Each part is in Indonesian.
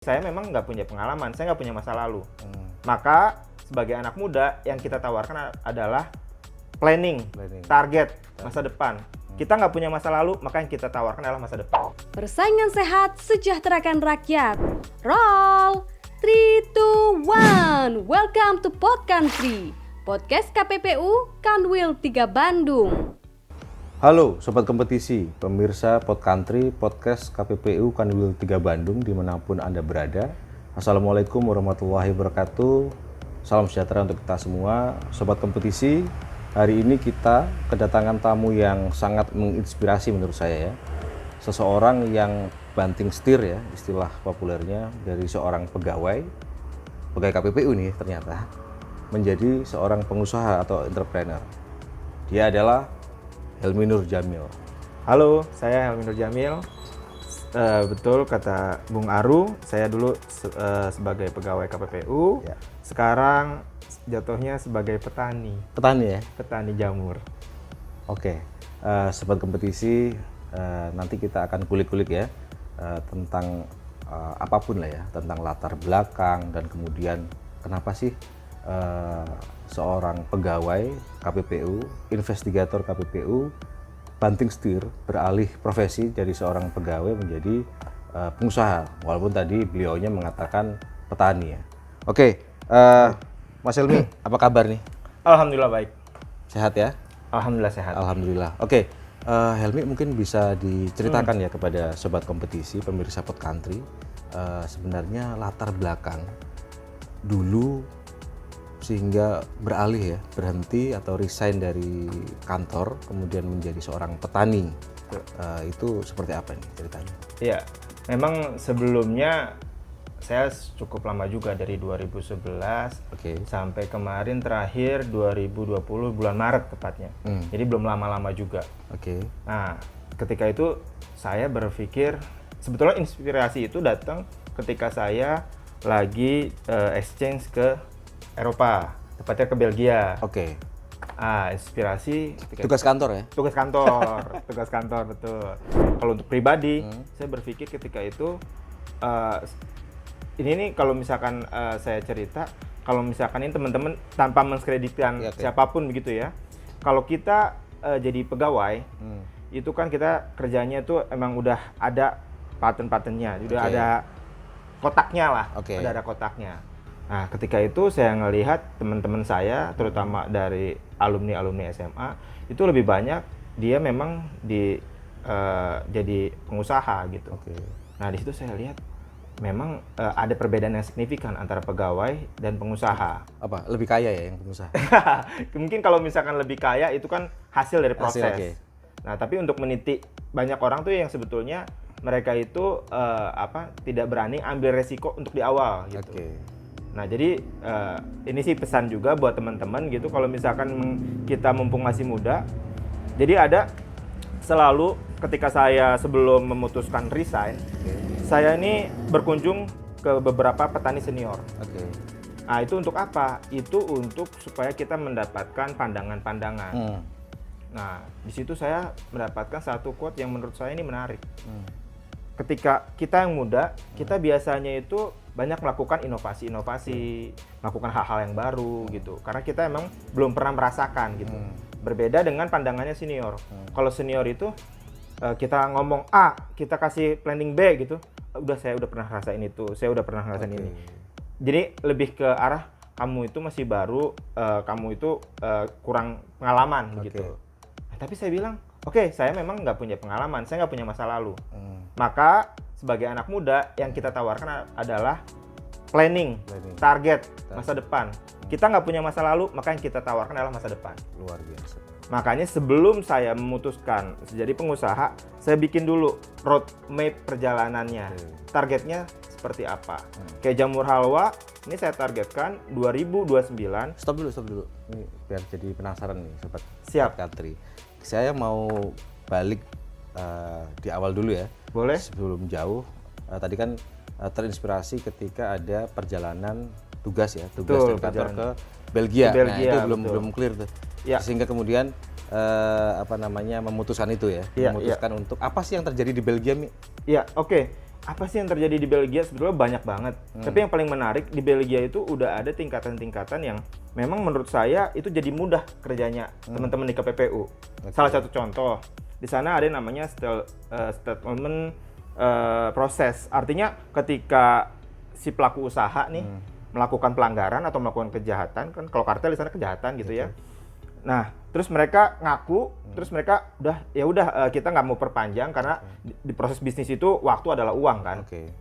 Saya memang nggak punya pengalaman, saya nggak punya masa lalu. Maka sebagai anak muda yang kita tawarkan adalah planning. Target masa depan. Kita nggak punya masa lalu, maka yang kita tawarkan adalah masa depan. Persaingan sehat, sejahterakan rakyat. Roll! 3, 2, 1. Welcome to Pod Country. Podcast KPPU Kanwil 3 Bandung. Halo Sobat Kompetisi, pemirsa Pod Country, podcast KPPU Kanwil 3 Bandung dimanapun Anda berada. Assalamualaikum warahmatullahi wabarakatuh. Salam sejahtera untuk kita semua. Sobat Kompetisi, hari ini kita kedatangan tamu yang sangat menginspirasi menurut saya ya. Seseorang yang banting setir ya, istilah populernya, dari seorang pegawai KPPU nih ternyata menjadi seorang pengusaha atau entrepreneur. Dia adalah Helmi Nur Jamil. Halo, saya Helmi Nur Jamil. Betul kata Bung Aru, saya dulu sebagai pegawai KPPU, Ya. sekarang jatuhnya sebagai petani. Petani ya? Petani jamur. Oke, Sobat Kompetisi, nanti kita akan kulik-kulik ya tentang apapun lah ya, tentang latar belakang dan kemudian kenapa sih seorang pegawai KPPU, investigator KPPU, banting setir beralih profesi dari seorang pegawai menjadi pengusaha. Walaupun tadi beliaunya mengatakan petani ya. Oke, Mas Helmi, apa kabar nih? Alhamdulillah baik. Sehat ya? Alhamdulillah sehat. Alhamdulillah. Oke, Helmi mungkin bisa diceritakan ya kepada Sobat Kompetisi, pemirsa Pod Country, sebenarnya latar belakang dulu sehingga beralih ya, berhenti atau resign dari kantor kemudian menjadi seorang petani. Itu seperti apa nih ceritanya? Iya, memang sebelumnya saya cukup lama juga dari 2011 sampai kemarin terakhir 2020 bulan Maret tepatnya. Jadi belum lama-lama juga. Nah, ketika itu saya berpikir sebetulnya inspirasi itu datang ketika saya lagi exchange ke Eropa, tepatnya ke Belgia. Inspirasi Tugas kantor ya? Tugas kantor betul. Kalau untuk pribadi, saya berpikir ketika itu ini nih kalau misalkan saya cerita, kalau misalkan ini teman-teman tanpa menskreditkan siapapun begitu ya. Kalau kita jadi pegawai, itu kan kita kerjanya itu emang udah ada paten-patennya, udah ada kotaknya lah, udah ada kotaknya. Nah, ketika itu saya ngelihat teman-teman saya, terutama dari alumni SMA, itu lebih banyak dia memang jadi pengusaha gitu. Nah, di situ saya lihat memang ada perbedaan yang signifikan antara pegawai dan pengusaha. Apa? Lebih kaya ya yang pengusaha? Mungkin kalau misalkan lebih kaya itu kan hasil dari proses. Nah, tapi untuk meniti banyak orang tuh yang sebetulnya mereka itu tidak berani ambil resiko untuk di awal gitu. Nah, jadi ini sih pesan juga buat teman-teman gitu, kalau misalkan kita mumpung masih muda. Jadi ada selalu ketika saya sebelum memutuskan resign, saya ini berkunjung ke beberapa petani senior. Nah, itu untuk apa? Itu untuk supaya kita mendapatkan pandangan-pandangan. Nah, di situ saya mendapatkan satu quote yang menurut saya ini menarik. Ketika kita yang muda, kita biasanya itu banyak melakukan inovasi-inovasi, melakukan hal-hal yang baru gitu. Karena kita emang belum pernah merasakan gitu. Berbeda dengan pandangannya senior. Kalau senior itu kita ngomong A, kita kasih planning B gitu. Saya udah pernah rasain itu, saya udah pernah ngerasain ini. Jadi lebih ke arah kamu itu masih baru, kamu itu kurang pengalaman gitu. Nah, tapi saya bilang, saya memang nggak punya pengalaman, saya nggak punya masa lalu. Maka sebagai anak muda yang kita tawarkan adalah planning. Target masa depan. Kita nggak punya masa lalu, maka yang kita tawarkan adalah masa depan. Luar biasa. Makanya sebelum saya memutuskan jadi pengusaha, saya bikin dulu roadmap perjalanannya. Targetnya seperti apa. Kayak jamur halwa, ini saya targetkan 2029. Stop dulu. Ini biar jadi penasaran nih Sobat. Siap. Katri. Saya mau balik di awal dulu ya. Boleh. Sebelum jauh, tadi kan terinspirasi ketika ada perjalanan tugas ya, dari kantor ke Belgia. Nah, itu belum clear tuh. Sehingga kemudian memutuskan itu ya, memutuskan untuk apa sih yang terjadi di Belgia, Mi? Iya, apa sih yang terjadi di Belgia? Sebetulnya banyak banget. Tapi yang paling menarik di Belgia itu udah ada tingkatan-tingkatan yang memang menurut saya itu jadi mudah kerjanya teman-teman di KPPU. Salah satu contoh, di sana ada yang namanya statement proses. Artinya ketika si pelaku usaha nih melakukan pelanggaran atau melakukan kejahatan, kan kalau kartel di sana kejahatan gitu ya. Nah, terus mereka ngaku, terus mereka kita nggak mau perpanjang karena di proses bisnis itu waktu adalah uang kan.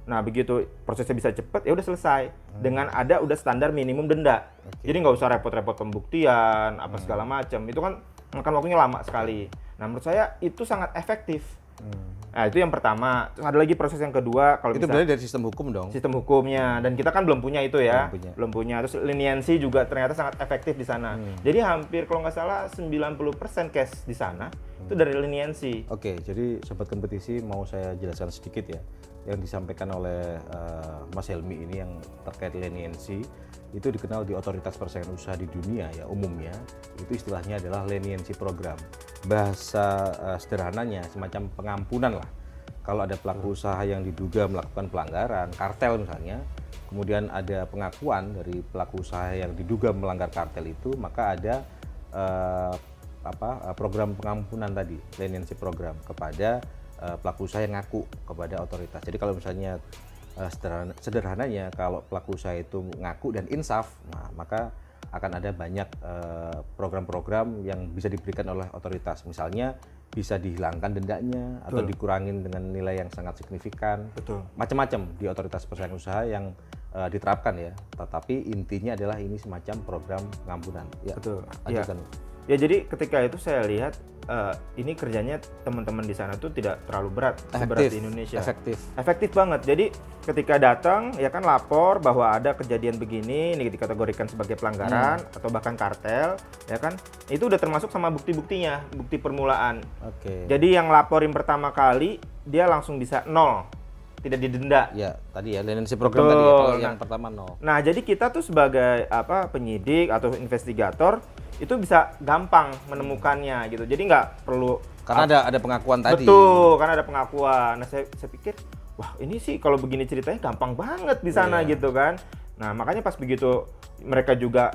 Nah, begitu prosesnya bisa cepet, ya udah selesai dengan ada udah standar minimum denda. Jadi nggak usah repot-repot pembuktian apa segala macam. Itu kan makan waktunya lama sekali. Nah, menurut saya itu sangat efektif. Nah, itu yang pertama. Terus ada lagi proses yang kedua, kalau itu berarti dari sistem hukum dong. Sistem hukumnya, dan kita kan belum punya itu ya. Belum punya. Terus leniency juga ternyata sangat efektif di sana. Jadi hampir kalau nggak salah 90% case di sana itu dari leniency. Oke, jadi sobat kompetisi mau saya jelaskan sedikit ya. Yang disampaikan oleh Mas Helmi ini yang terkait leniency itu dikenal di otoritas persaingan usaha di dunia ya umumnya, itu istilahnya adalah leniency program. Bahasa sederhananya semacam pengampunan lah. Kalau ada pelaku usaha yang diduga melakukan pelanggaran, kartel misalnya, kemudian ada pengakuan dari pelaku usaha yang diduga melanggar kartel itu, maka ada program pengampunan tadi, leniency program kepada pelaku usaha yang ngaku kepada otoritas. Jadi kalau misalnya sederhananya kalau pelaku usaha itu ngaku dan insaf, nah, maka akan ada banyak program-program yang bisa diberikan oleh otoritas. Misalnya bisa dihilangkan dendanya atau dikurangin dengan nilai yang sangat signifikan. Macam-macam di otoritas persaingan usaha yang diterapkan ya. Tetapi intinya adalah ini semacam program pengampunan. Ya, lanjutkan. Ya, jadi ketika itu saya lihat ini kerjanya teman-teman di sana tuh tidak terlalu berat seberat di Indonesia. Efektif banget. Jadi ketika datang ya kan lapor bahwa ada kejadian begini, ini dikategorikan sebagai pelanggaran atau bahkan kartel, ya kan? Itu udah termasuk sama bukti-buktinya, bukti permulaan. Jadi yang laporin pertama kali dia langsung bisa 0. Tidak didenda. Ya, tadi ya leniency program tadi ya, kalau yang pertama 0. Nah, jadi kita tuh sebagai penyidik atau investigator itu bisa gampang menemukannya gitu. Jadi nggak perlu karena ada pengakuan tadi. Betul, karena ada pengakuan. Nah, saya pikir, wah ini sih kalau begini ceritanya gampang banget di sana gitu kan. Nah, makanya pas begitu mereka juga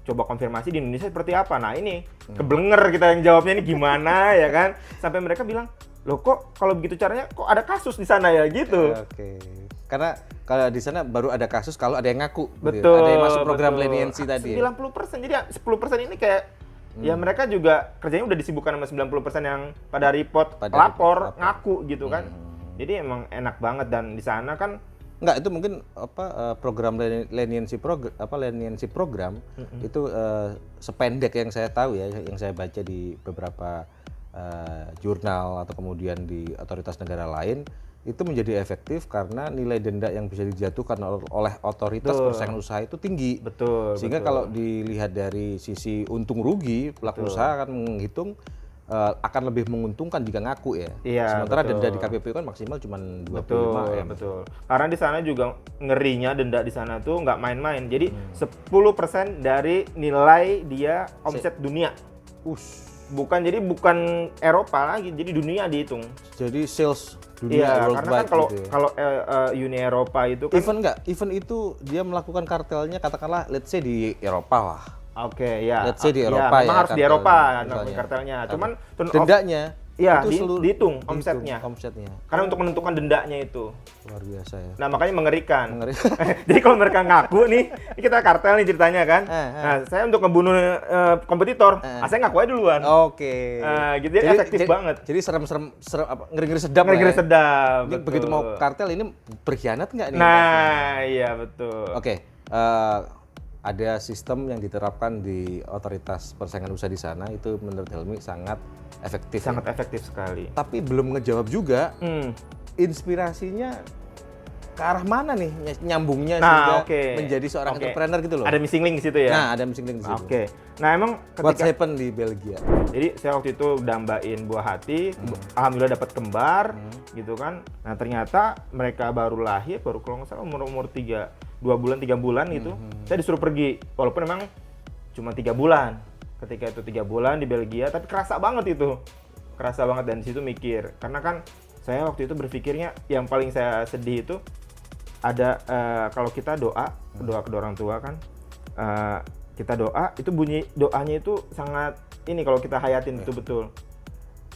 coba konfirmasi di Indonesia seperti apa. Nah, ini keblenger kita yang jawabnya ini gimana ya kan. Sampai mereka bilang, loh kok kalau begitu caranya kok ada kasus di sana ya gitu. Karena kalau di sana baru ada kasus kalau ada yang ngaku. Betul. Ada yang masuk program leniency tadi. 90%. Jadi 10% ini kayak ya mereka juga kerjanya udah disibukkan sama 90% yang pada report, lapor, ngaku gitu kan. Jadi emang enak banget, dan di sana kan enggak, itu mungkin program leniency program itu sependek yang saya tahu ya, yang saya baca di beberapa jurnal atau kemudian di otoritas negara lain, itu menjadi efektif karena nilai denda yang bisa dijatuhkan oleh otoritas persaingan usaha itu tinggi. Sehingga kalau dilihat dari sisi untung rugi, pelaku usaha akan menghitung akan lebih menguntungkan jika ngaku ya. Sementara denda di KPPU kan maksimal cuma 25 M. Karena di sana juga ngerinya denda di sana tuh nggak main-main. Jadi 10% dari nilai dia omset dunia. Bukan Eropa lagi, jadi dunia dihitung. Jadi sales dunia worldwide. Karena kan kalau Uni Eropa itu kan even itu dia melakukan kartelnya katakanlah let's say di Eropa lah. Let's say di Eropa memang harus di Eropa kartelnya. Cuman dendanya itu dihitung omsetnya. Karena untuk menentukan dendanya itu. Luar biasa ya. Nah, makanya mengerikan. Jadi kalau mereka ngaku nih, ini kita kartel nih ceritanya kan. Nah, saya untuk ngebunuh kompetitor, saya ngaku aja duluan. Gitu jadi efektif banget. Jadi serem-serem ngeri-ngeri sedap. Sedap. Begitu mau kartel ini berkhianat nggak nih? Nah, iya betul. Ada sistem yang diterapkan di otoritas persaingan usaha di sana, itu menurut Helmi sangat efektif. Sangat efektif sekali. Tapi belum ngejawab juga inspirasinya ke arah mana nih nyambungnya sehingga menjadi seorang entrepreneur gitu loh. Ada missing link di situ ya? Nah, ada missing link di situ. Nah, emang What happened di Belgia? Jadi saya waktu itu dambain buah hati, alhamdulillah dapat kembar gitu kan. Nah, ternyata mereka baru lahir, baru kalau nggak salah umur 2 bulan 3 bulan gitu. Saya disuruh pergi, walaupun memang cuma 3 bulan. Ketika itu 3 bulan di Belgia, tapi kerasa banget itu. Kerasa banget, dan di situ mikir. Karena kan saya waktu itu berpikirnya yang paling saya sedih itu ada kalau kita doa kedua orang tua kan, kita doa itu bunyi doanya itu sangat ini kalau kita hayatin betul-betul.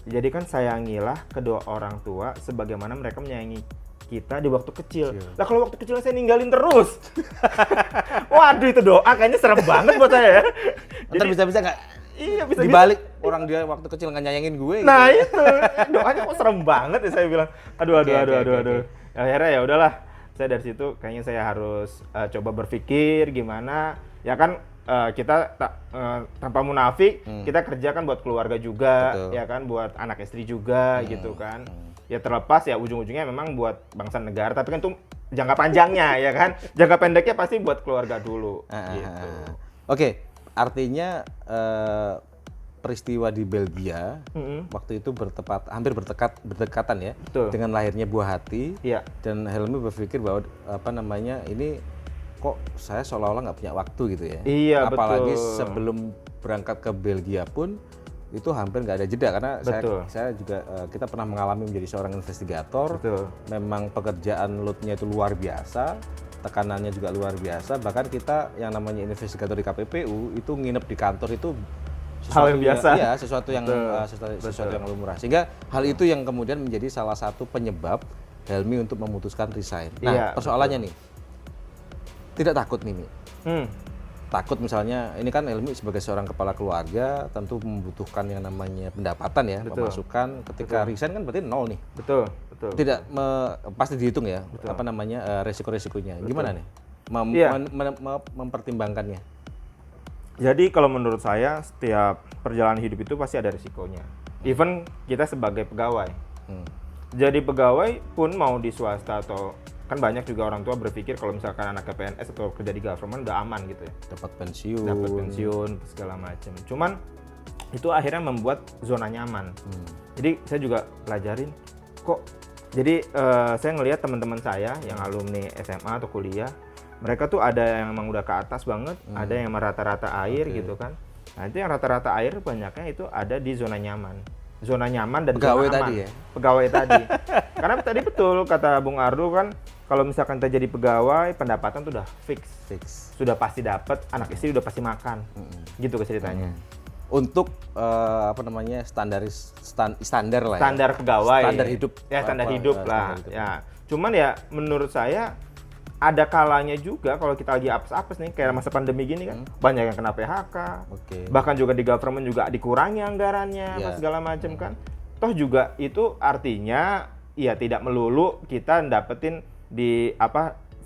Jadi kan sayangilah kedua orang tua sebagaimana mereka menyayangi kita di waktu kecil. Lah kalau waktu kecil saya ninggalin terus. Waduh itu doa kayaknya serem banget buat saya ya. Ntar bisa-bisa nggak Iya bisa dibalik orang dia waktu kecil nggak nyayangin gue. Nah gitu. itu doanya kok serem banget ya, saya bilang. Aduh. Akhirnya ya udahlah. Saya dari situ kayaknya saya harus coba berpikir gimana. Ya kan kita tanpa munafik, kita kerja kan buat keluarga juga. Betul. Ya kan buat anak istri juga gitu kan. Ya terlepas ya ujung-ujungnya memang buat bangsa negara, tapi kan itu jangka panjangnya ya kan. Jangka pendeknya pasti buat keluarga dulu gitu. Oke, artinya peristiwa di Belgia waktu itu hampir berdekatan ya. Betul. Dengan lahirnya Buah Hati. Iya. Dan Helmi berpikir bahwa ini kok saya seolah-olah nggak punya waktu gitu ya. Iya, apalagi betul. sebelum berangkat ke Belgia pun itu hampir nggak ada jeda karena saya juga kita pernah mengalami menjadi seorang investigator. Betul. Memang pekerjaan load-nya itu luar biasa, tekanannya juga luar biasa. Bahkan kita yang namanya investigator di KPPU itu nginep di kantor itu hal yang biasa. Iya, sesuatu yang sesuatu yang lumrah. Sehingga hal itu yang kemudian menjadi salah satu penyebab Helmi untuk memutuskan resign. Nah, persoalannya nih, tidak takut nih, Mi? Takut misalnya, ini kan Helmi sebagai seorang kepala keluarga tentu membutuhkan yang namanya pendapatan ya, pemasukan. Ketika resign kan berarti nol nih. Betul. Tidak pasti dihitung ya, resiko-resikonya. Gimana nih mempertimbangkannya? Jadi kalau menurut saya setiap perjalanan hidup itu pasti ada risikonya. Even kita sebagai pegawai. Jadi pegawai pun mau di swasta atau kan banyak juga orang tua berpikir kalau misalkan anak PNS atau kerja di government udah aman gitu ya. Dapat pensiun segala macam. Cuman itu akhirnya membuat zona nyaman. Jadi saya juga pelajarin kok. Jadi saya ngelihat teman-teman saya yang alumni SMA atau kuliah, mereka tuh ada yang emang udah ke atas banget, ada yang rata-rata air gitu kan. Nah itu yang rata-rata air banyaknya itu ada di zona nyaman. Zona nyaman dan pegawai zona aman. Tadi ya? Pegawai tadi. Karena tadi betul kata Bung Ardo kan, kalau misalkan kita jadi pegawai, pendapatan tuh udah fix. Sudah pasti dapat, anak istri udah pasti makan. Gitu ceritanya. Untuk standar lah ya. Standar pegawai. Standar hidup. Ya standar hidup lah. Ya. Cuman ya menurut saya ada kalanya juga kalau kita lagi apes-apes nih kayak masa pandemi gini kan, banyak yang kena PHK. Bahkan juga di government juga dikurangi anggarannya, segala macam kan. Toh juga itu artinya ya tidak melulu kita dapetin di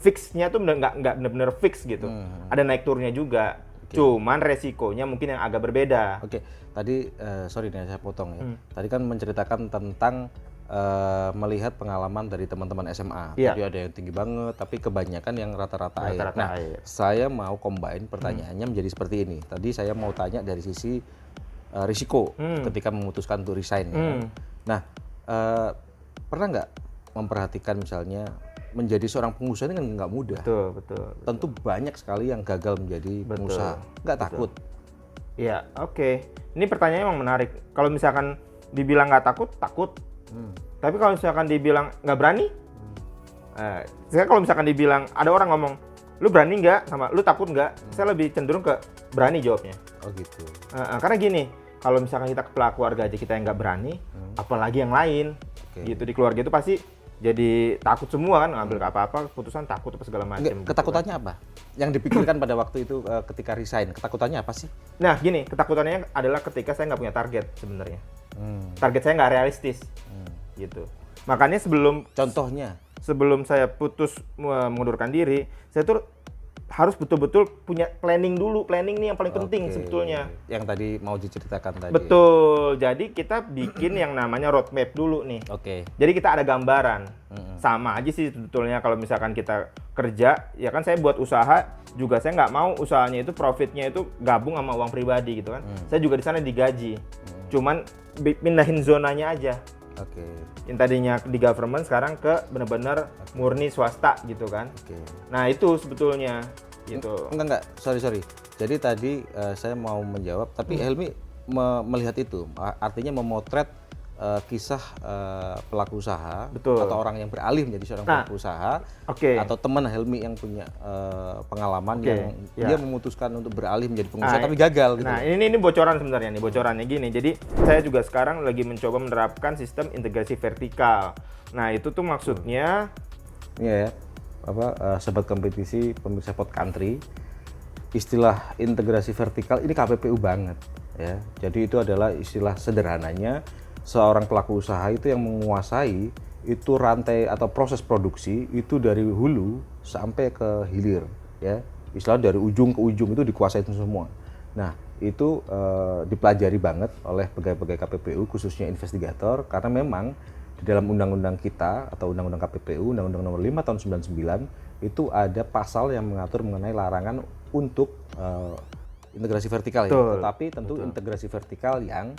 fixnya tuh nggak benar-benar fix gitu. Ada naik turunnya juga. Cuman resikonya mungkin yang agak berbeda. Tadi sorry nih saya potong ya. Tadi kan menceritakan tentang melihat pengalaman dari teman-teman SMA. Tadi ada yang tinggi banget, tapi kebanyakan yang rata-rata air. Nah, saya mau combine pertanyaannya menjadi seperti ini. Tadi saya mau tanya dari sisi risiko ketika memutuskan untuk resign. Nah, pernah nggak memperhatikan misalnya menjadi seorang pengusaha ini kan nggak mudah. Betul. Tentu banyak sekali yang gagal menjadi pengusaha. Nggak takut? Iya, oke. Ini pertanyaannya emang menarik. Kalau misalkan dibilang nggak takut, takut. Tapi kalau misalkan dibilang nggak berani, saya kalau misalkan dibilang ada orang ngomong, lu berani nggak sama lu takut nggak? Saya lebih cenderung ke berani jawabnya. Oh gitu. Karena gini, kalau misalkan kita kepala keluarga aja kita yang nggak berani, apalagi yang lain, gitu di keluarga itu pasti jadi takut semua kan, ngambil apa-apa keputusan takut apa segala macam. Ketakutannya apa? Yang dipikirkan pada waktu itu ketika resign, ketakutannya apa sih? Nah gini, ketakutannya adalah ketika saya nggak punya target sebenarnya. Target saya nggak realistis, gitu. Makanya sebelum saya putus mengundurkan diri, saya tuh harus betul-betul punya planning dulu. Planning nih yang paling penting sebetulnya. Yang tadi mau diceritakan tadi. Betul. Jadi kita bikin yang namanya roadmap dulu nih. Jadi kita ada gambaran. Sama aja sih sebetulnya kalau misalkan kita kerja, ya kan saya buat usaha juga saya nggak mau usahanya itu profitnya itu gabung sama uang pribadi gitu kan. Saya juga di sana digaji. Cuman pindahin zonanya aja. Yang tadinya di government sekarang ke benar-benar murni swasta gitu kan. Nah itu sebetulnya gitu. Enggak, sorry. Jadi tadi saya mau menjawab, tapi Helmi melihat itu, artinya memotret kisah pelaku usaha Betul. atau orang yang beralih menjadi seorang pelaku usaha, atau teman Helmi yang punya pengalaman yang dia memutuskan untuk beralih menjadi pengusaha tapi gagal gitu. Nah, ini bocoran sebenarnya nih, bocorannya gini. Jadi saya juga sekarang lagi mencoba menerapkan sistem integrasi vertikal. Nah, itu tuh maksudnya ya, sobat kompetisi pemirsa Pod Country, istilah integrasi vertikal ini KPPU banget ya. Jadi itu adalah istilah sederhananya seorang pelaku usaha itu yang menguasai itu rantai atau proses produksi itu dari hulu sampai ke hilir ya. Istilah dari ujung ke ujung itu dikuasai semua. Nah, itu dipelajari banget oleh pegawai-pegawai KPPU khususnya investigator karena memang di dalam undang-undang kita atau undang-undang KPPU, Undang-Undang Nomor 5 Tahun 99 itu ada pasal yang mengatur mengenai larangan untuk integrasi vertikal ya. Tetapi tentu integrasi vertikal yang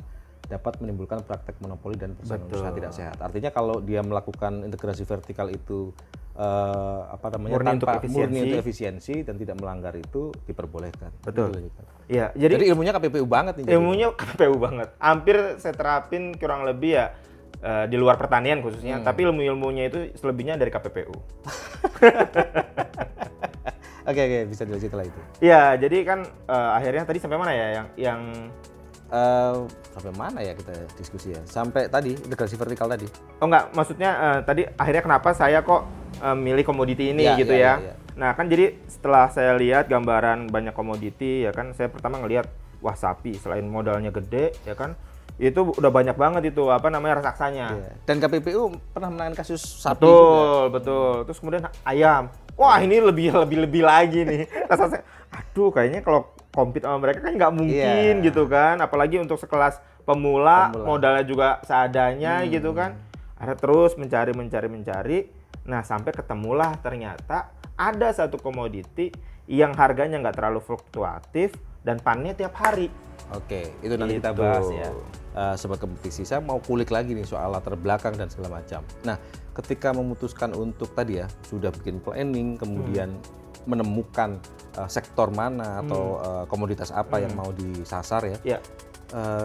dapat menimbulkan praktek monopoli dan persaingan usaha tidak sehat. Artinya kalau dia melakukan integrasi vertikal itu murni tanpa untuk efisiensi dan tidak melanggar itu diperbolehkan. Betul. Iya, jadi ilmunya KPPU banget nih. Ilmunya KPPU banget. Hampir saya terapin kurang lebih ya di luar pertanian khususnya, tapi ilmu-ilmunya itu selebihnya dari KPPU. Oke, bisa dilanjut setelah itu. Iya, jadi kan akhirnya tadi sampai mana ya yang sampai mana ya kita diskusi ya? Sampai tadi integrasi vertikal tadi. Oh enggak, maksudnya tadi akhirnya kenapa saya kok milih komoditi ini gitu ya. Nah, kan jadi setelah saya lihat gambaran banyak komoditi ya kan, saya pertama ngelihat wah sapi selain modalnya gede ya kan, itu udah banyak banget itu raksasanya. Dan KPPU pernah menangani kasus sapi juga. Betul. Terus kemudian ayam. Wah, ini lebih lagi nih. Rasa saya, aduh kayaknya kalau compete sama mereka kan nggak mungkin gitu kan, apalagi untuk sekelas pemula. Modalnya juga seadanya gitu kan. Ada terus mencari. Nah, sampai ketemulah ternyata ada satu komoditi yang harganya nggak terlalu fluktuatif dan panennya tiap hari. Oke, itu nanti kita bahas ya. Sobat kompetisi, saya mau kulik lagi nih soal latar belakang dan segala macam. Nah, ketika memutuskan untuk tadi ya, sudah bikin planning, kemudian menemukan sektor mana atau komoditas apa yang mau disasar ya.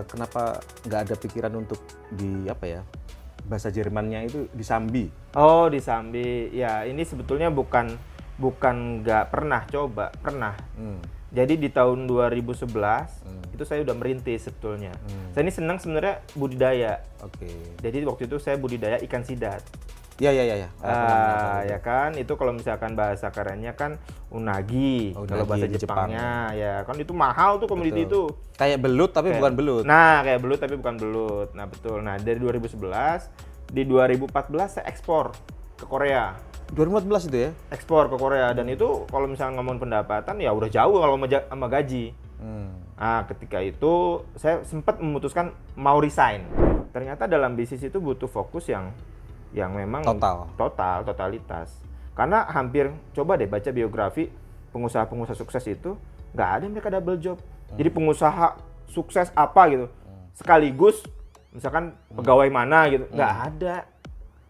Kenapa nggak ada pikiran untuk bahasa Jermannya itu disambi? Oh, disambi. Ya, ini sebetulnya bukan nggak pernah coba, pernah. Jadi di tahun 2011 itu saya udah merintis sebetulnya. Saya ini senang sebenarnya budidaya. Jadi waktu itu saya budidaya ikan sidat. Ya. Ya kan, itu kalau misalkan bahasa kerennya kan unagi, kalau bahasa Jepangnya ya kan itu mahal tuh komoditi itu. Kayak belut tapi bukan belut. Nah, kayak belut tapi bukan belut. Nah, betul. Nah, dari 2011 di 2014 saya ekspor ke Korea. 2014 itu ya? Ekspor ke Korea, dan itu kalau misalnya ngomongin pendapatan ya udah jauh kalau sama gaji. Nah, ketika itu saya sempat memutuskan mau resign. Ternyata dalam bisnis itu butuh fokus yang memang totalitas. Karena hampir, coba deh baca biografi pengusaha-pengusaha sukses itu, nggak ada mereka double job. Jadi pengusaha sukses apa gitu, sekaligus misalkan pegawai mana gitu, nggak ada.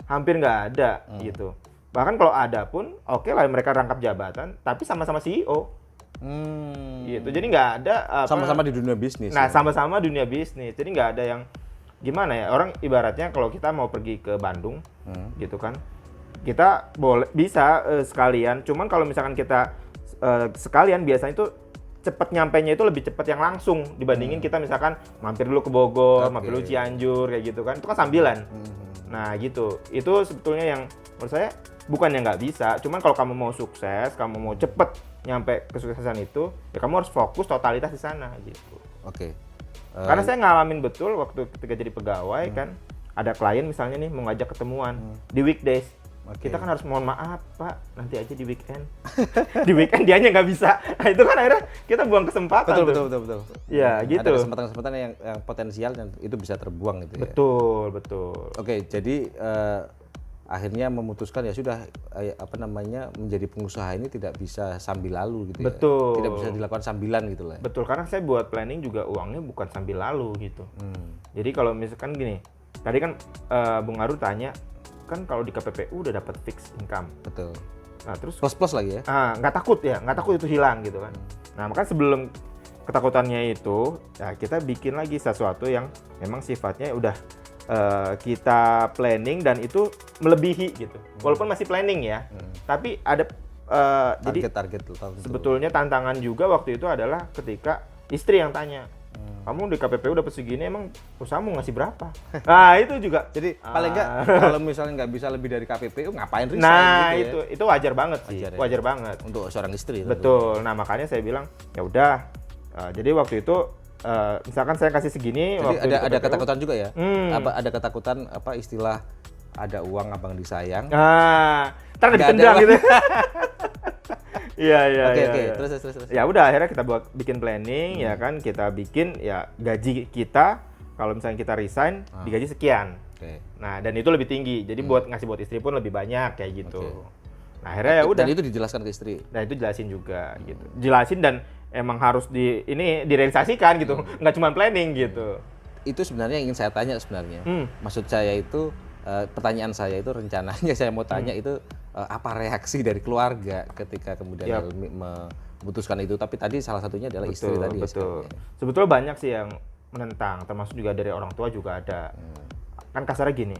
Hampir nggak ada gitu. Bahkan kalau ada pun, oke lah mereka rangkap jabatan, tapi sama-sama CEO. Gitu. Jadi nggak ada sama-sama di dunia bisnis. Nah, sama-sama dunia bisnis. Jadi nggak ada yang gimana ya, orang ibaratnya kalau kita mau pergi ke Bandung gitu kan, kita bisa sekalian, cuman kalau misalkan kita sekalian biasanya itu cepat nyampainya itu lebih cepat yang langsung dibandingin kita misalkan mampir dulu ke Bogor, mampir dulu Cianjur kayak gitu kan, itu kan sambilan. Nah gitu, itu sebetulnya yang menurut saya bukan yang nggak bisa, cuman kalau kamu mau sukses, kamu mau cepet nyampe kesuksesan itu, ya kamu harus fokus totalitas di sana gitu. Karena saya ngalamin betul waktu ketika jadi pegawai kan, ada klien misalnya nih mau ngajak ketemuan di weekdays. Kita kan harus mohon maaf Pak, nanti aja di weekend. Di weekend dianya nggak bisa. Nah, itu kan akhirnya kita buang kesempatan. Betul. Ya gitu. Ada kesempatan-kesempatan yang potensial dan itu bisa terbuang gitu ya. Betul. Oke, jadi akhirnya memutuskan ya sudah menjadi pengusaha ini tidak bisa sambil lalu gitu ya. Betul. Tidak bisa dilakukan sambilan gitu lah. Betul, karena saya buat planning juga uangnya bukan sambil lalu gitu. Jadi kalau misalkan gini, tadi kan Bung Aru tanya, kan kalau di KPPU udah dapat fixed income. Betul. Nah, terus plus lagi ya. Nggak takut itu hilang gitu kan. Nah, makanya sebelum ketakutannya itu, ya kita bikin lagi sesuatu yang memang sifatnya udah kita planning dan itu melebihi gitu. Walaupun masih planning ya, tapi ada jadi Target tahun itu. sebetulnya tantangan juga waktu itu adalah ketika istri yang tanya, kamu di KPPU dapat segini, emang usahamu ngasih berapa? Nah itu juga. Jadi paling nggak kalau misalnya nggak bisa lebih dari KPPU ngapain resign Nah gitu ya? itu wajar banget sih, Wajar ya. wajar banget. Untuk seorang istri. tentu. Betul. Nah makanya saya bilang ya udah. Jadi waktu itu misalkan saya kasih segini. Jadi waktu di ada KPPU, ketakutan juga ya? Hmm. Ada ketakutan apa istilah ada uang abang disayang. Nah, ntar Nggak ada ditendang uang. gitu. Iya iya. Oke iya, oke, iya. terus. Ya udah akhirnya kita bikin planning ya kan, kita bikin ya gaji kita kalau misalnya kita resign digaji sekian. Oke. Nah dan itu lebih tinggi. Jadi buat ngasih buat istri pun lebih banyak kayak gitu. Oke. Nah akhirnya ya udah. Dan itu dijelaskan ke istri. Nah itu jelasin juga gitu. Jelasin dan emang harus direalisasikan gitu. Nggak cuma planning gitu. Itu sebenarnya yang ingin saya tanya sebenarnya. Hmm. Maksud saya itu pertanyaan saya itu rencananya saya mau tanya itu apa reaksi dari keluarga ketika kemudian Yap. Helmi memutuskan itu, tapi tadi salah satunya adalah istri tadi ya, Betul. sekarang ya. Sebetulnya banyak sih yang menentang, termasuk juga dari orang tua juga ada. Kan kasarnya gini.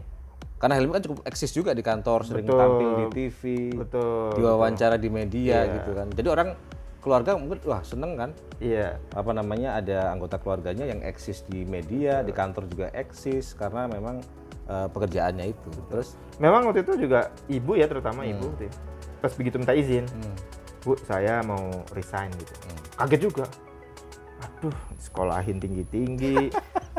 Karena Helmi kan cukup eksis juga di kantor, sering Betul. tampil di TV, Betul. diwawancara di media Iya. gitu kan. Jadi orang keluarga mungkin wah seneng kan, Iya. apa namanya ada anggota keluarganya yang eksis di media, di kantor juga eksis karena memang pekerjaannya itu. Terus Memang waktu itu juga ibu ya, terutama ibu tuh. Pas begitu minta izin, Bu, saya mau resign gitu. Kaget juga. Aduh, sekolahin tinggi-tinggi,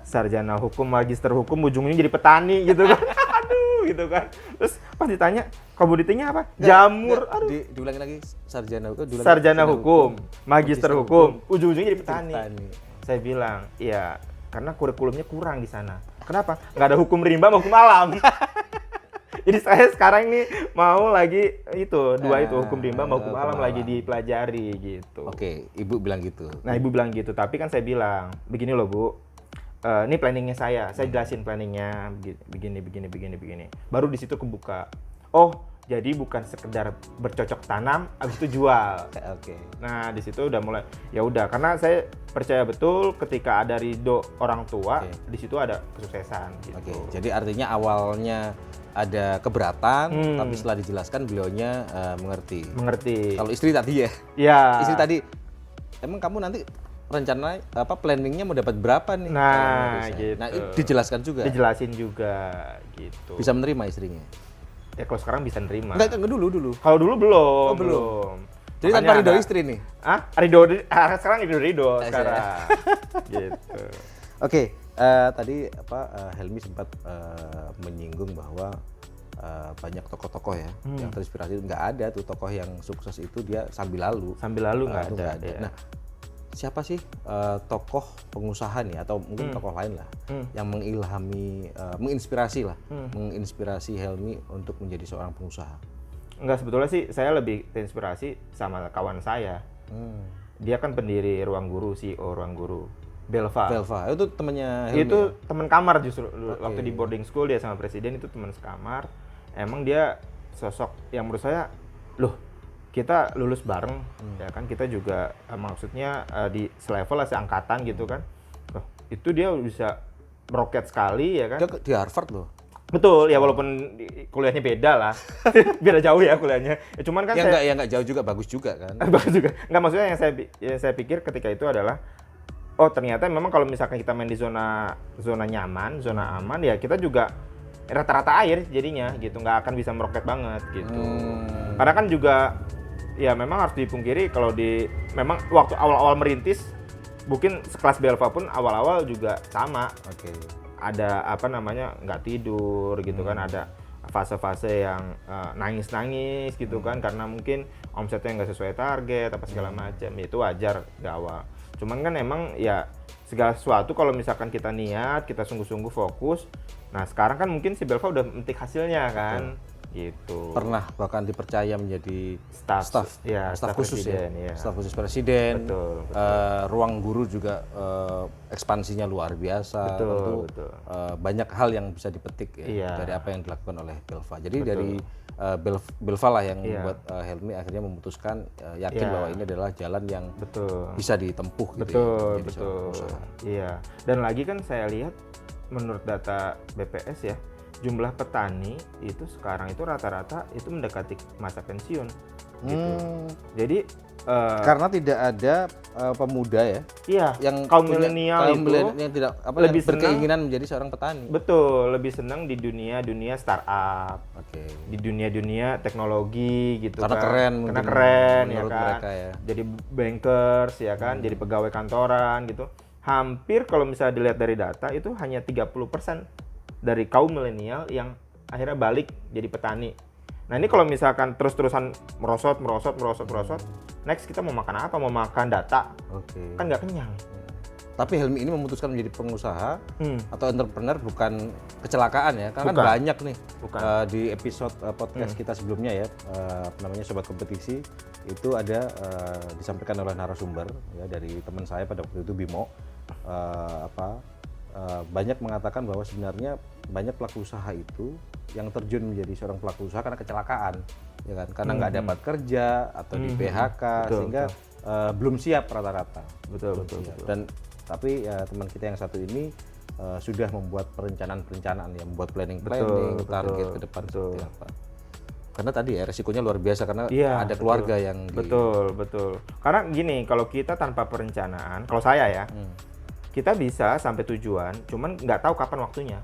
sarjana hukum, magister hukum, ujungnya jadi petani gitu kan. Aduh, gitu kan. Terus pas ditanya, komoditinya apa? Jamur. Aduh. diulangi lagi sarjana hukum, Sarjana hukum, magister hukum, ujung-ujungnya jadi petani. Petani. Saya bilang, iya, karena kurikulumnya kurang di sana. Kenapa? Nggak ada hukum rimba sama hukum alam. Jadi saya sekarang nih mau lagi itu, dua itu, hukum rimba sama hukum alam lagi dipelajari gitu. Oke, ibu bilang gitu. Nah ibu bilang gitu, tapi kan saya bilang, begini loh Bu, ini planningnya saya jelasin planningnya, begini. Baru di situ kebuka, oh jadi bukan sekedar bercocok tanam, abis itu jual. Oke. Nah di situ udah mulai, ya udah, karena saya percaya betul ketika ada ridho orang tua, di situ ada kesuksesan gitu. Oke, jadi artinya awalnya ada keberatan, tapi setelah dijelaskan beliaunya mengerti. Mengerti. Kalau istri tadi ya, Ya. istri tadi, emang kamu nanti rencana apa planningnya mau dapat berapa nih? Nah, kalau mau resign? gitu. Nah, itu dijelaskan juga. Dijelasin juga gitu. Bisa menerima istrinya. Ya kalau sekarang bisa nerima. Enggak dulu. Kalau dulu belum. Oh, belum. Jadi Makanya tanpa ridho ada- istri nih. Ah, sekarang ridho sekarang. Gitu. Oke, tadi Helmi sempat menyinggung bahwa banyak tokoh-tokoh ya yang terinspirasi. Nggak ada tuh tokoh yang sukses itu dia sambil lalu. Sambil lalu nggak Itu ada. nggak ada. Ya. Nah, siapa sih tokoh pengusaha nih atau mungkin tokoh lain lah yang menginspirasi Helmi untuk menjadi seorang pengusaha? Enggak, sebetulnya sih saya lebih terinspirasi sama kawan saya. Dia kan pendiri Ruang Guru, CEO Ruang Guru. Belva. Itu temannya Helmi. Itu teman kamar justru waktu di boarding school dia sama presiden itu teman sekamar. Emang dia sosok yang menurut saya, loh kita lulus bareng ya kan, kita juga maksudnya di selevel lah, seangkatan gitu kan. Loh, itu dia bisa meroket sekali ya kan. Dia di Harvard loh. Betul ya, walaupun kuliahnya beda lah. Beda jauh ya kuliahnya. Ya, cuman kan Ya nggak jauh juga, bagus juga kan. bagus juga. Nggak, maksudnya yang saya pikir ketika itu adalah, oh ternyata memang kalau misalkan kita main di zona nyaman, zona aman, ya kita juga rata-rata air jadinya gitu, nggak akan bisa meroket banget gitu. Karena kan juga ya memang harus dipungkiri kalau memang waktu awal-awal merintis, mungkin sekelas Belva pun awal-awal juga sama. Oke. Ada apa namanya, nggak tidur gitu kan, ada fase-fase yang nangis-nangis gitu kan, karena mungkin omsetnya nggak sesuai target apa segala macam. Itu wajar di awal. Cuman kan emang ya segala sesuatu kalau misalkan kita niat, kita sungguh-sungguh fokus. Nah sekarang kan mungkin si Belva udah memetik hasilnya kan. Gitu. Pernah bahkan dipercaya menjadi Staf khusus presiden, ya. ya. Staf khusus presiden. Betul. Ruang Guru juga ekspansinya luar biasa. Betul. Banyak hal yang bisa dipetik ya, Iya. dari apa yang dilakukan oleh Belva. Jadi dari Belva lah yang membuat Helmi akhirnya memutuskan yakin bahwa ini adalah jalan yang Betul. bisa ditempuh gitu ya, Betul, menjadi seorang pengusaha. Iya. Dan lagi kan saya lihat menurut data BPS ya, jumlah petani itu sekarang itu rata-rata itu mendekati masa pensiun gitu. Jadi Karena tidak ada pemuda ya iya, yang kaum punya- milenial kaum itu milenial yang tidak lebih yang berkeinginan menjadi seorang petani. betul, lebih senang di dunia startup, Oke. di dunia Karena teknologi gitu kan. keren Karena mungkin keren ya menurut kan. mereka ya. Jadi bankers ya kan, jadi pegawai kantoran gitu. Hampir kalau misalnya dilihat dari data itu hanya 30% dari kaum milenial yang akhirnya balik jadi petani. Nah, ini kalau misalkan terus-terusan merosot, next kita mau makan apa? Mau makan data? Oke. Kan nggak kenyang. Tapi Helmi ini memutuskan menjadi pengusaha atau entrepreneur bukan kecelakaan ya, karena kan Bukan. banyak nih Bukan. di episode podcast kita sebelumnya ya, namanya Sobat Kompetisi itu ada disampaikan oleh narasumber ya dari teman saya pada waktu itu Bimo, banyak mengatakan bahwa sebenarnya banyak pelaku usaha itu yang terjun menjadi seorang pelaku usaha karena kecelakaan, ya kan, karena nggak dapat kerja atau di PHK Betul, sehingga belum siap rata-rata. Betul. Dan tapi teman kita yang satu ini sudah membuat perencanaan ya, membuat planning, Betul, target ke depan seperti apa. Karena tadi ya resikonya luar biasa karena Iya, ada keluarga yang Betul. Karena gini, kalau kita tanpa perencanaan, kalau saya ya, kita bisa sampai tujuan, cuman nggak tahu kapan waktunya.